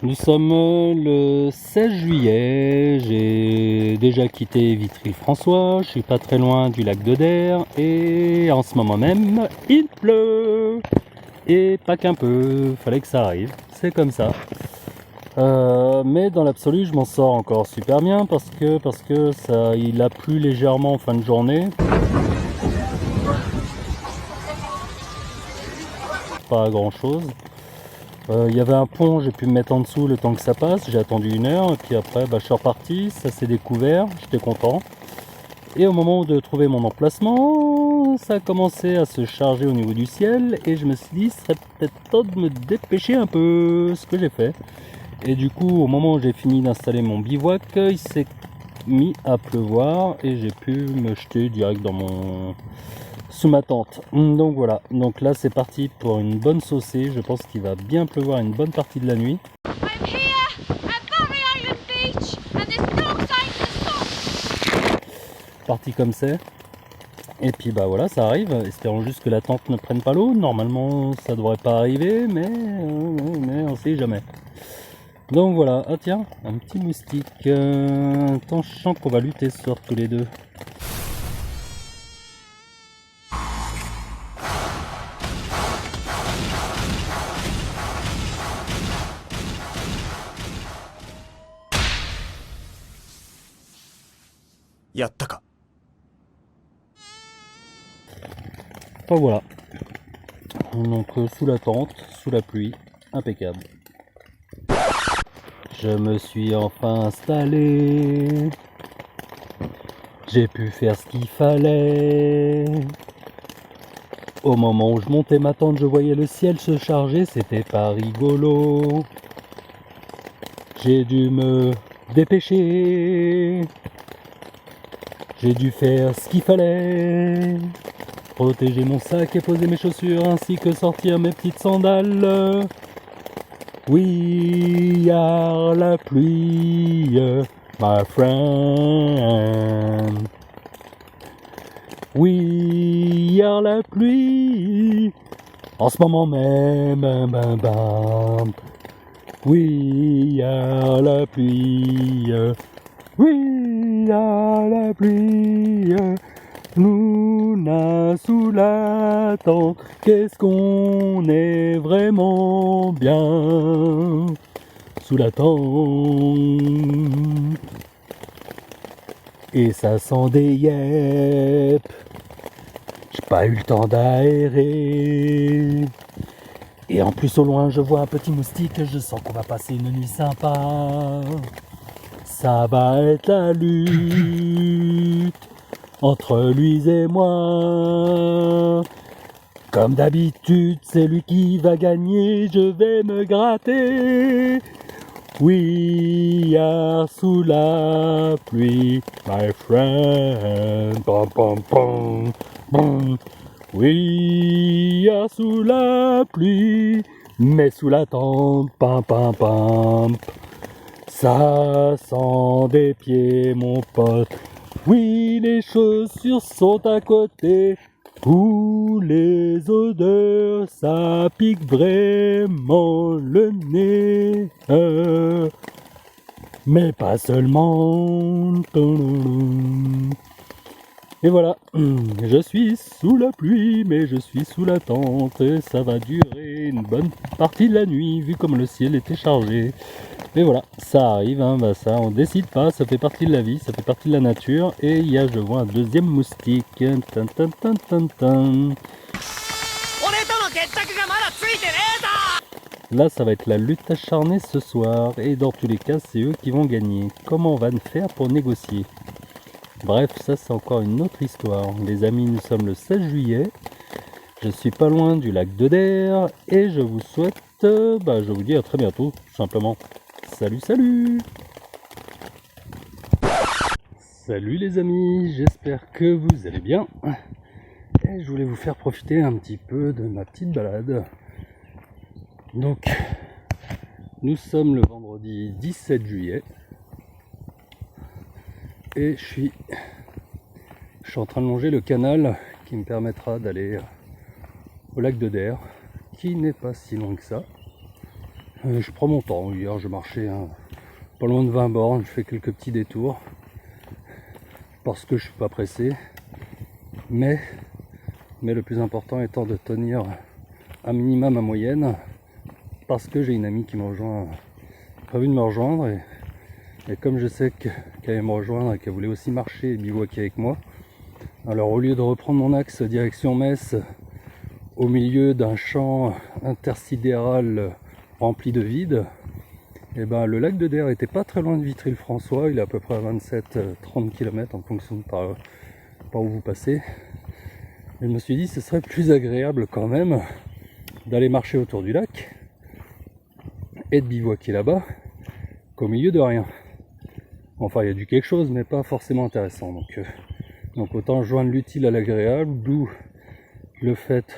Nous sommes le 16 juillet, j'ai déjà quitté Vitry-le-François, je suis pas très loin du lac de Der et en ce moment même il pleut. Et pas qu'un peu, fallait que ça arrive, c'est comme ça. Mais dans l'absolu je m'en sors encore super bien parce que ça, il a plu légèrement en fin de journée. Pas grand chose. Il y avait un pont, j'ai pu me mettre en dessous le temps que ça passe, j'ai attendu 1 heure et puis après je suis reparti, ça s'est découvert, j'étais content. Et au moment de trouver mon emplacement, ça a commencé à se charger au niveau du ciel et je me suis dit ce serait peut-être temps de me dépêcher un peu, ce que j'ai fait. Et du coup au moment où j'ai fini d'installer mon bivouac, il s'est mis à pleuvoir et j'ai pu me jeter direct sous ma tente. Donc voilà, donc là c'est parti pour une bonne saucée, je pense qu'il va bien pleuvoir une bonne partie de la nuit. Parti comme c'est. Et puis bah voilà, ça arrive, espérons juste que la tente ne prenne pas l'eau, normalement ça devrait pas arriver, mais on sait jamais. Donc voilà, ah tiens, un petit moustique, tant je sens qu'on va lutter ce soir tous les deux. Yattaka. Enfin voilà, donc sous la tente, sous la pluie, impeccable. Je me suis enfin installé, j'ai pu faire ce qu'il fallait. Au moment où je montais ma tente, je voyais le ciel se charger, c'était pas rigolo. J'ai dû me dépêcher, j'ai dû faire ce qu'il fallait, protéger mon sac et poser mes chaussures ainsi que sortir mes petites sandales. We are la pluie, my friend. We are la pluie, en ce moment même. We are la pluie, we are la pluie. Luna sous la tente, qu'est-ce qu'on est vraiment bien sous la tente. Et ça sent des yep, j'ai pas eu le temps d'aérer. Et en plus au loin je vois un petit moustique, je sens qu'on va passer une nuit sympa. Ça va être la lutte entre lui et moi. Comme d'habitude, c'est lui qui va gagner, je vais me gratter. We are sous la pluie, my friend. Pom, pom, pom, pom. We are sous la pluie, mais sous la tente, pam, pam, pam. Ça sent des pieds, mon pote. Oui, les chaussures sont à côté. Ouh, les odeurs, ça pique vraiment le nez. Mais pas seulement. Et voilà, je suis sous la pluie, mais je suis sous la tente. Et ça va durer une bonne partie de la nuit, vu comme le ciel était chargé. Mais voilà, ça arrive, hein, bah ça on décide pas, ça fait partie de la vie, ça fait partie de la nature. Et il y a, je vois, un deuxième moustique. Tan, tan, tan, tan, tan. Là ça va être la lutte acharnée ce soir. Et dans tous les cas c'est eux qui vont gagner. Comment on va faire pour négocier? Bref, ça c'est encore une autre histoire. Les amis, nous sommes le 16 juillet. Je suis pas loin du lac de Der. Et je vous souhaite, je vous dis à très bientôt, tout simplement. Salut, salut! Salut les amis, j'espère que vous allez bien. Et je voulais vous faire profiter un petit peu de ma petite balade. Donc, nous sommes le vendredi 17 juillet. Et je suis en train de longer le canal qui me permettra d'aller au lac de Der, qui n'est pas si loin que ça. Je prends mon temps. Hier, je marchais pas loin de 20 bornes. Je fais quelques petits détours parce que je suis pas pressé. Mais le plus important étant de tenir un minimum à moyenne, parce que j'ai une amie qui m'a prévu de me rejoindre, et comme je sais qu'elle allait me rejoindre et qu'elle voulait aussi marcher et bivouaquer avec moi, alors au lieu de reprendre mon axe direction Metz au milieu d'un champ intersidéral rempli de vide, et ben le lac de Der était pas très loin de Vitry-le-François. Il est à peu près à 27-30 km en fonction de par où vous passez. Et je me suis dit ce serait plus agréable quand même d'aller marcher autour du lac et de bivouaquer là-bas qu'au milieu de rien. Enfin, il y a du quelque chose, mais pas forcément intéressant. Donc autant joindre l'utile à l'agréable, d'où le fait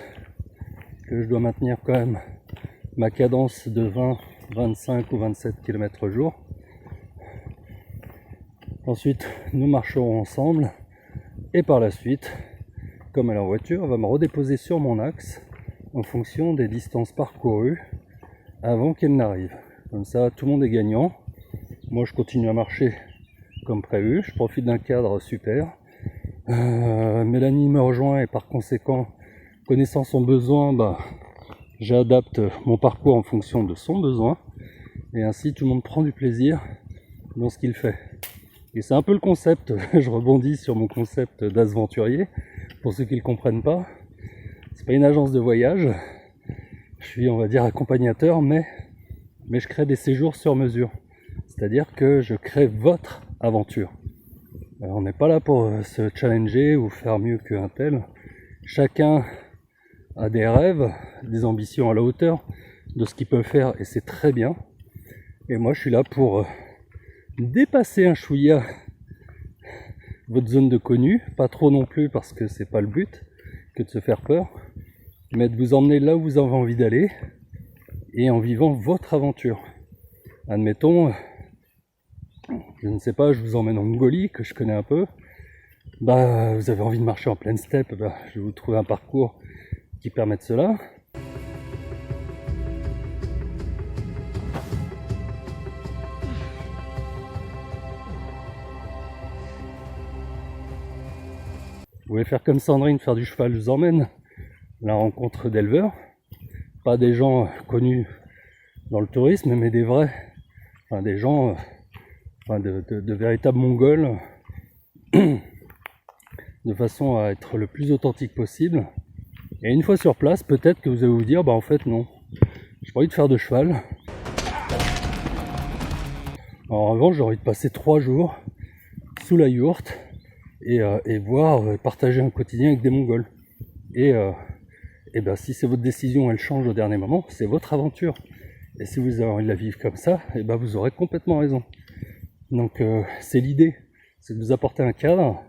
que je dois maintenir quand même ma cadence de 20, 25 ou 27 km jour. Ensuite, nous marcherons ensemble et par la suite, comme elle est en voiture, elle va me redéposer sur mon axe en fonction des distances parcourues avant qu'elle n'arrive. Comme ça, tout le monde est gagnant. Moi, je continue à marcher comme prévu. Je profite d'un cadre super. Mélanie me rejoint et par conséquent, connaissant son besoin, j'adapte mon parcours en fonction de son besoin. Et ainsi, tout le monde prend du plaisir dans ce qu'il fait. Et c'est un peu le concept, je rebondis sur mon concept d'Asventurier. Pour ceux qui ne le comprennent pas, c'est pas une agence de voyage. Je suis, on va dire, accompagnateur, mais je crée des séjours sur mesure. C'est-à-dire que je crée votre aventure. Alors, on n'est pas là pour se challenger ou faire mieux qu'un tel. Chacun a des rêves, des ambitions à la hauteur de ce qu'il peut faire, et c'est très bien. Et moi, je suis là pour dépasser un chouïa votre zone de connu, pas trop non plus parce que c'est pas le but que de se faire peur, mais de vous emmener là où vous avez envie d'aller et en vivant votre aventure. Admettons, je ne sais pas, je vous emmène en Mongolie, que je connais un peu, vous avez envie de marcher en pleine steppe, je vais vous trouver un parcours qui permette cela. Vous voulez faire comme Sandrine, faire du cheval, je vous emmène à la rencontre d'éleveurs, pas des gens connus dans le tourisme, mais des vrais, des gens, de véritables Mongols, de façon à être le plus authentique possible. Et une fois sur place, peut-être que vous allez vous dire, en fait non, j'ai pas envie de faire de cheval. En revanche, j'ai envie de passer 3 jours sous la yourte et voir, partager un quotidien avec des Mongols. Et si c'est votre décision, elle change au dernier moment, c'est votre aventure. Et si vous avez envie de la vivre comme ça, vous aurez complètement raison. Donc c'est l'idée, c'est de vous apporter un cadre,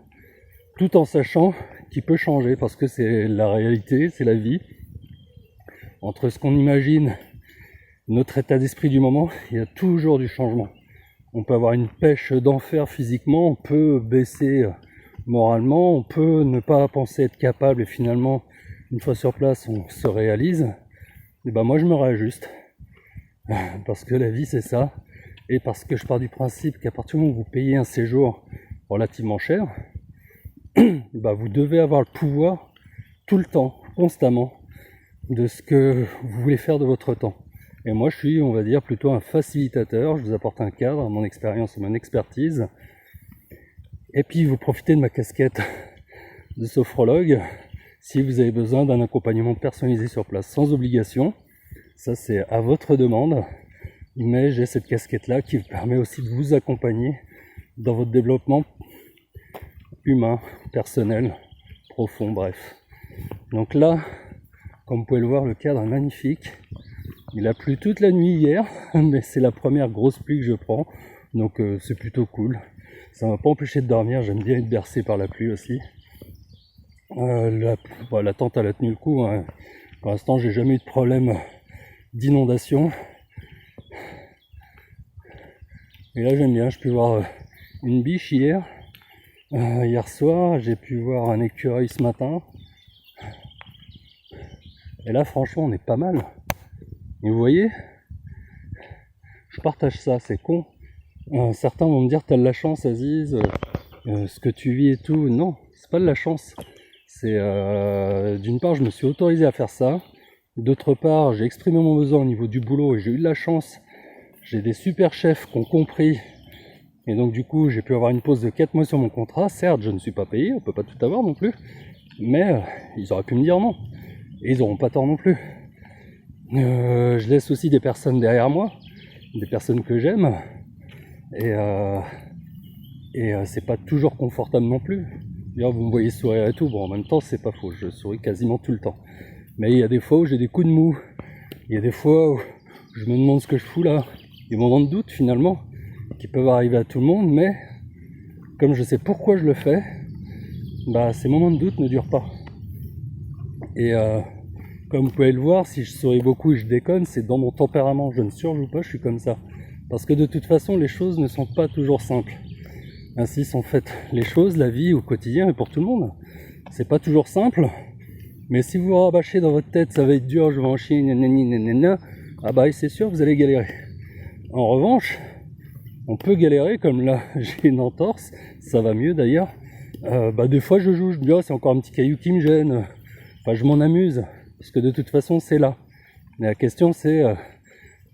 tout en sachant qu'il peut changer, parce que c'est la réalité, c'est la vie. Entre ce qu'on imagine, notre état d'esprit du moment, il y a toujours du changement. On peut avoir une pêche d'enfer physiquement, on peut baisser moralement, on peut ne pas penser être capable et finalement, une fois sur place, on se réalise. Et moi, je me réajuste. Parce que la vie, c'est ça. Et parce que je pars du principe qu'à partir du moment où vous payez un séjour relativement cher, vous devez avoir le pouvoir tout le temps, constamment, de ce que vous voulez faire de votre temps. Et moi, je suis, on va dire, plutôt un facilitateur. Je vous apporte un cadre, mon expérience, mon expertise. Et puis, vous profitez de ma casquette de sophrologue si vous avez besoin d'un accompagnement personnalisé sur place, sans obligation. Ça, c'est à votre demande. Mais j'ai cette casquette-là qui vous permet aussi de vous accompagner dans votre développement humain, personnel, profond, bref. Donc là, comme vous pouvez le voir, le cadre est magnifique. Il a plu toute la nuit hier, mais c'est la première grosse pluie que je prends, donc c'est plutôt cool. Ça m'a pas empêché de dormir, j'aime bien être bercé par la pluie aussi. La tente elle a tenu le coup, hein. Pour l'instant j'ai jamais eu de problème d'inondation. Et là j'aime bien, j'ai pu voir une biche hier. Hier soir, j'ai pu voir un écureuil ce matin. Et là franchement on est pas mal. Et vous voyez, je partage ça, c'est con. Certains vont me dire t'as de la chance Aziz, ce que tu vis et tout. Non, c'est pas de la chance. C'est d'une part je me suis autorisé à faire ça. D'autre part, j'ai exprimé mon besoin au niveau du boulot et j'ai eu de la chance. J'ai des super chefs qui ont compris. Et donc du coup, j'ai pu avoir une pause de 4 mois sur mon contrat. Certes, je ne suis pas payé, on peut pas tout avoir non plus. Mais ils auraient pu me dire non. Et ils n'auront pas tort non plus. Je laisse aussi des personnes derrière moi, des personnes que j'aime. Et c'est pas toujours confortable non plus. D'ailleurs, vous me voyez sourire et tout. Bon, en même temps, c'est pas faux. Je souris quasiment tout le temps. Mais il y a des fois où j'ai des coups de mou. Il y a des fois où je me demande ce que je fous là. Des moments de doute finalement, qui peuvent arriver à tout le monde, mais comme je sais pourquoi je le fais, bah ces moments de doute ne durent pas. Et comme vous pouvez le voir, si je souris beaucoup et je déconne, c'est dans mon tempérament. Je ne surjoue pas, je suis comme ça. Parce que de toute façon, les choses ne sont pas toujours simples. Ainsi sont faites les choses, la vie au quotidien et pour tout le monde. C'est pas toujours simple. Mais si vous vous rabâchez dans votre tête, ça va être dur, je vais en chier, nanana, ah bah c'est sûr, vous allez galérer. En revanche, on peut galérer, comme là, j'ai une entorse, ça va mieux d'ailleurs. Des fois je joue, je me dis, oh, c'est encore un petit caillou qui me gêne. Enfin, je m'en amuse, parce que de toute façon, c'est là. Mais la question, c'est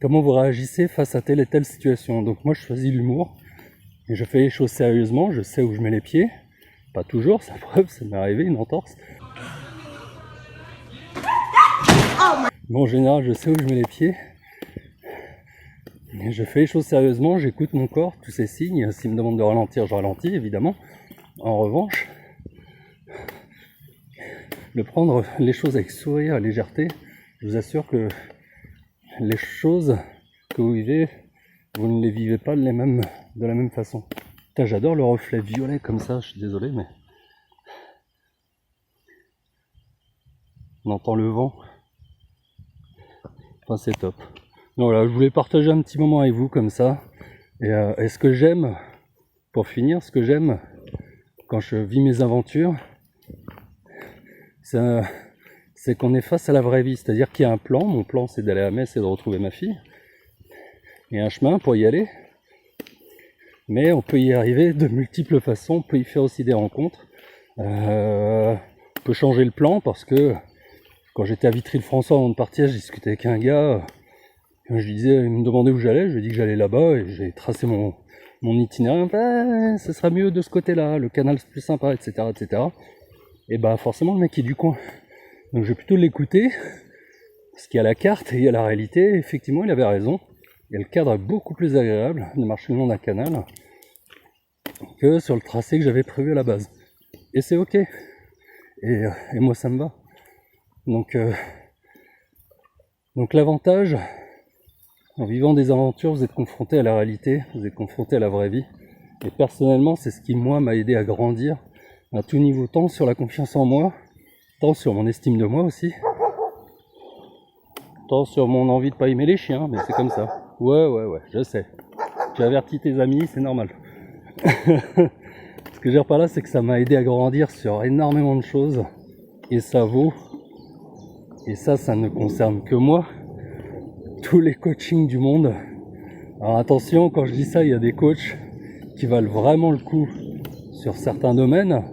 comment vous réagissez face à telle et telle situation. Donc moi, je choisis l'humour, et je fais les choses sérieusement, je sais où je mets les pieds. Pas toujours, ça preuve, ça m'est arrivé, une entorse. Bon, en général, je sais où je mets les pieds. Et je fais les choses sérieusement, j'écoute mon corps, tous ces signes. S'il me demande de ralentir, je ralentis, évidemment. En revanche, de prendre les choses avec sourire et légèreté, je vous assure que les choses que vous vivez, vous ne les vivez pas de la même façon. Putain, j'adore le reflet violet comme ça, je suis désolé, mais on entend le vent. Enfin, c'est top. Donc voilà, je voulais partager un petit moment avec vous comme ça. Et ce que j'aime, pour finir, ce que j'aime quand je vis mes aventures, c'est qu'on est face à la vraie vie. C'est-à-dire qu'il y a un plan. Mon plan, c'est d'aller à Metz et de retrouver ma fille. Il y a un chemin pour y aller. Mais on peut y arriver de multiples façons. On peut y faire aussi des rencontres. On peut changer le plan parce que quand j'étais à Vitry-le-François avant de partir, j'ai discuté avec un gars. Je lui disais, il me demandait où j'allais, je lui ai dit que j'allais là-bas et j'ai tracé mon itinéraire. Ce sera mieux de ce côté-là, le canal c'est plus sympa, etc., etc. Et bah forcément le mec est du coin. Donc je vais plutôt l'écouter, parce qu'il y a la carte et il y a la réalité. Effectivement, il avait raison. Et le cadre est beaucoup plus agréable de marcher le long d'un canal que sur le tracé que j'avais prévu à la base. Et c'est ok. Et moi ça me va. Donc l'avantage, en vivant des aventures, vous êtes confronté à la réalité, vous êtes confronté à la vraie vie. Et personnellement, c'est ce qui, moi, m'a aidé à grandir à tout niveau, tant sur la confiance en moi, tant sur mon estime de moi aussi, tant sur mon envie de pas aimer les chiens, mais c'est comme ça. Ouais, je sais. Tu avertis tes amis, c'est normal. Ce que je veux dire par là, c'est que ça m'a aidé à grandir sur énormément de choses, et ça vaut, et ça ne concerne que moi, tous les coachings du monde. Alors attention, quand je dis ça, il y a des coachs qui valent vraiment le coup sur certains domaines.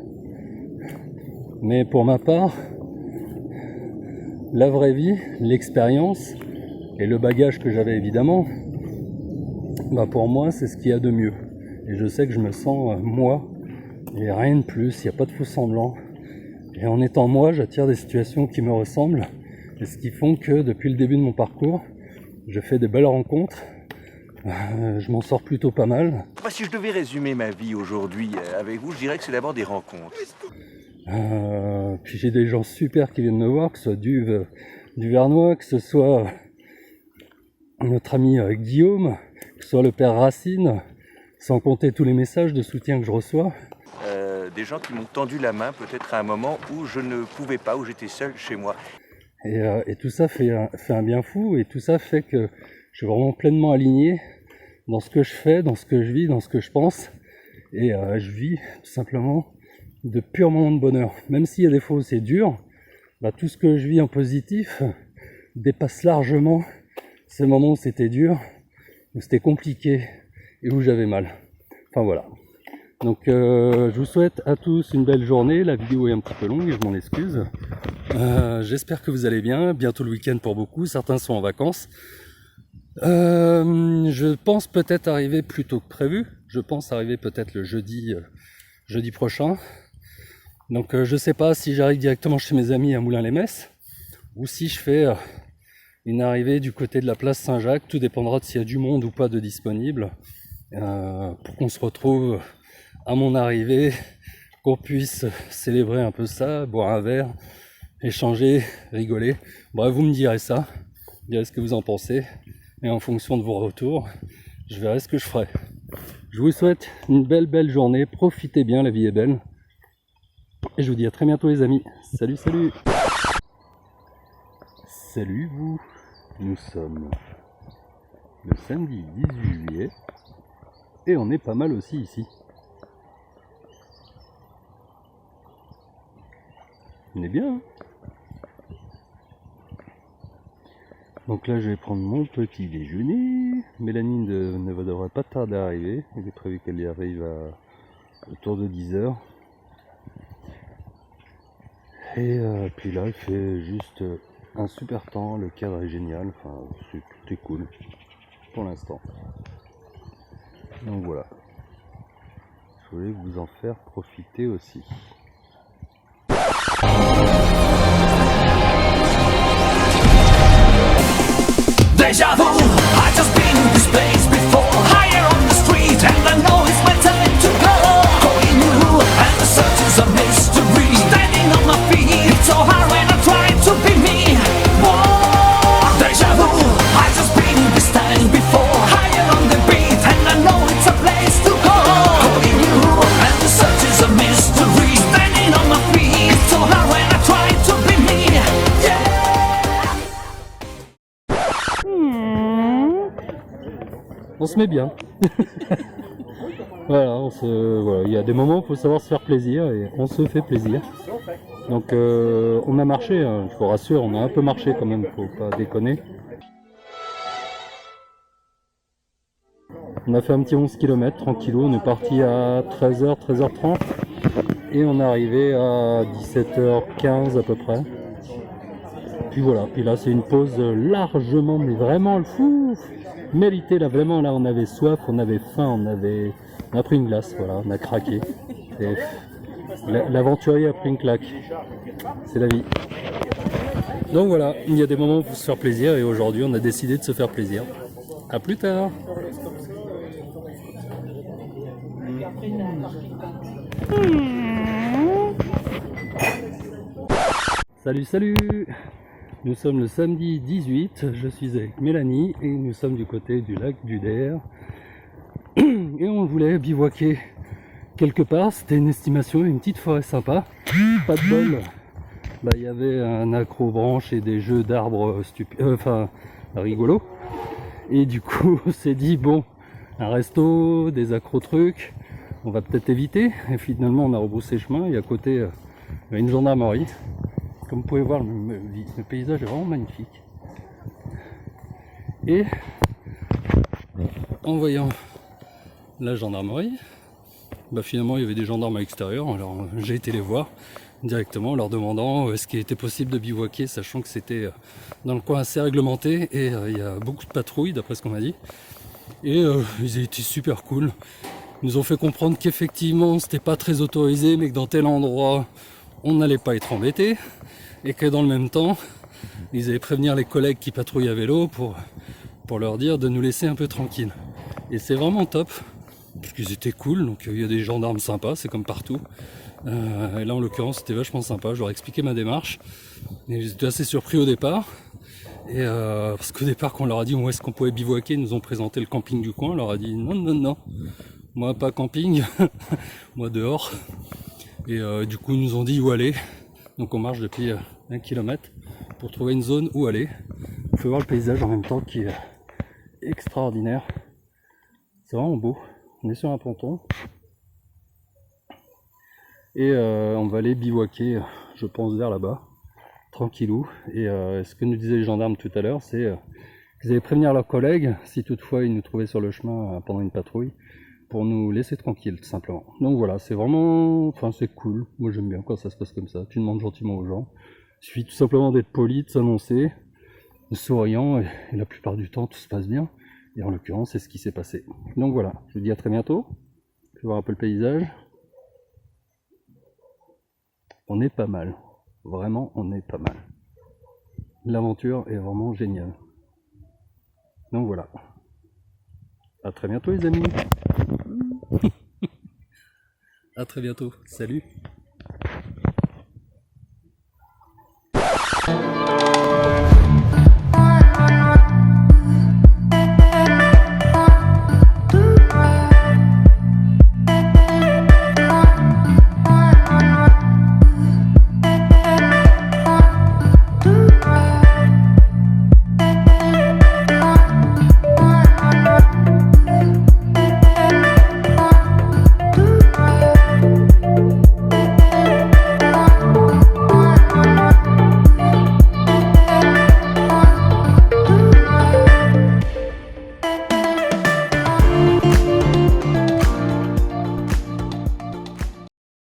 Mais pour ma part, la vraie vie, l'expérience et le bagage que j'avais évidemment, pour moi, c'est ce qu'il y a de mieux. Et je sais que je me sens moi, et rien de plus, il n'y a pas de faux semblant. Et en étant moi, j'attire des situations qui me ressemblent, et ce qui font que depuis le début de mon parcours, je fais de belles rencontres, je m'en sors plutôt pas mal. Si je devais résumer ma vie aujourd'hui avec vous, je dirais que c'est d'abord des rencontres. Puis j'ai des gens super qui viennent me voir, que ce soit du Vernois, que ce soit notre ami Guillaume, que ce soit le père Racine, sans compter tous les messages de soutien que je reçois. Des gens qui m'ont tendu la main peut-être à un moment où je ne pouvais pas, où j'étais seul chez moi. Et tout ça fait un bien fou, et tout ça fait que je suis vraiment pleinement aligné dans ce que je fais, dans ce que je vis, dans ce que je pense. Et je vis tout simplement de purs moments de bonheur. Même s'il y a des fois où c'est dur, tout ce que je vis en positif dépasse largement ces moments où c'était dur. où c'était compliqué et où j'avais mal. Enfin voilà. Donc je vous souhaite à tous une belle journée. La vidéo est un petit peu longue et je m'en excuse. J'espère que vous allez bien. Bientôt le week-end pour beaucoup. Certains sont en vacances. Je pense peut-être arriver plus tôt que prévu. Je pense arriver peut-être le jeudi prochain. Donc je sais pas si j'arrive directement chez mes amis à Moulins-les-Messes ou si je fais une arrivée du côté de la place Saint-Jacques. Tout dépendra de s'il y a du monde ou pas de disponible pour qu'on se retrouve à mon arrivée, qu'on puisse célébrer un peu ça, boire un verre, échanger, rigoler. Bref, vous me direz ça, vous direz ce que vous en pensez et en fonction de vos retours, je verrai ce que je ferai. Je vous souhaite une belle journée, profitez bien, la vie est belle. Et je vous dis à très bientôt les amis. Salut, salut. Salut vous. Nous sommes le samedi 18 juillet. Et on est pas mal aussi ici. On est bien. Hein. Donc là je vais prendre mon petit déjeuner. Mélanie ne devrait pas tarder à arriver. Il est prévu qu'elle y arrive autour de 10h. Et puis là il fait juste un super temps, le cadre est génial, enfin tout est cool pour l'instant. Donc voilà, je voulais vous en faire profiter aussi. Deja vu, I just been in this place before. Higher on the street and I know it's my time to go. Going new and the search is a mystery. Standing on my feet, it's so hard when I try to be me. Whoa, deja vu, I just been in this time before. Higher on the beat and I know it's a place to go. Going new and the search is a mystery. Standing on my feet, it's so hard when I try to be me. Yeah. On se met bien. Voilà, il y a des moments où il faut savoir se faire plaisir et on se fait plaisir. Donc on a marché, hein, je vous rassure, on a un peu marché quand même, faut pas déconner. On a fait un petit 11 km tranquillou, on est parti à 13h, 13h30 et on est arrivé à 17h15 à peu près. Puis voilà, puis là c'est une pause largement, mais vraiment le fou mérité là, vraiment là on avait soif, on avait faim, on a pris une glace, voilà, on a craqué. Et l'aventurier a pris une claque, c'est la vie. Donc voilà, il y a des moments où il faut se faire plaisir et aujourd'hui on a décidé de se faire plaisir. A plus tard. Salut, salut. Nous sommes le samedi 18, je suis avec Mélanie et nous sommes du côté du lac du Der. Et on voulait bivouaquer quelque part, c'était une estimation, une petite forêt sympa. Pas de bol, il y avait un accrobranche et des jeux d'arbres rigolos. Et du coup on s'est dit bon, un resto, des accro-trucs, on va peut-être éviter. Et finalement on a rebroussé chemin et à côté il y a une gendarmerie. Comme vous pouvez voir, le paysage est vraiment magnifique. Et en voyant la gendarmerie, finalement il y avait des gendarmes à l'extérieur. Alors j'ai été les voir directement en leur demandant est-ce qu'il était possible de bivouaquer, sachant que c'était dans le coin assez réglementé et il y a beaucoup de patrouilles d'après ce qu'on m'a dit. Et ils étaient super cool. Ils nous ont fait comprendre qu'effectivement c'était pas très autorisé, mais que dans tel endroit on n'allait pas être embêté. Et que dans le même temps, ils allaient prévenir les collègues qui patrouillent à vélo pour leur dire de nous laisser un peu tranquille. Et c'est vraiment top, parce qu'ils étaient cool, donc il y a des gendarmes sympas, c'est comme partout. Et là en l'occurrence c'était vachement sympa, je leur ai expliqué ma démarche. Et ils étaient assez surpris au départ. Et parce qu'au départ quand on leur a dit où est-ce qu'on pouvait bivouaquer, ils nous ont présenté le camping du coin, on leur a dit non, moi pas camping, moi dehors. Et du coup ils nous ont dit où aller. Donc on marche depuis 1 kilomètre pour trouver une zone où aller. On peut voir le paysage en même temps qui est extraordinaire. C'est vraiment beau. On est sur un ponton. Et on va aller bivouaquer, je pense, vers là-bas. Tranquillou. Et ce que nous disaient les gendarmes tout à l'heure, c'est que Ils avaient prévenir leurs collègues si toutefois ils nous trouvaient sur le chemin pendant une patrouille pour nous laisser tranquilles tout simplement. Donc voilà, c'est vraiment, enfin c'est cool. Moi j'aime bien quand ça se passe comme ça. Tu demandes gentiment aux gens. Il suffit tout simplement d'être poli, de s'annoncer, de souriant et la plupart du temps tout se passe bien. Et en l'occurrence c'est ce qui s'est passé. Donc voilà, je vous dis à très bientôt. Je vais voir un peu le paysage. On est pas mal. Vraiment on est pas mal. L'aventure est vraiment géniale. Donc voilà. À très bientôt les amis. À très bientôt. Salut.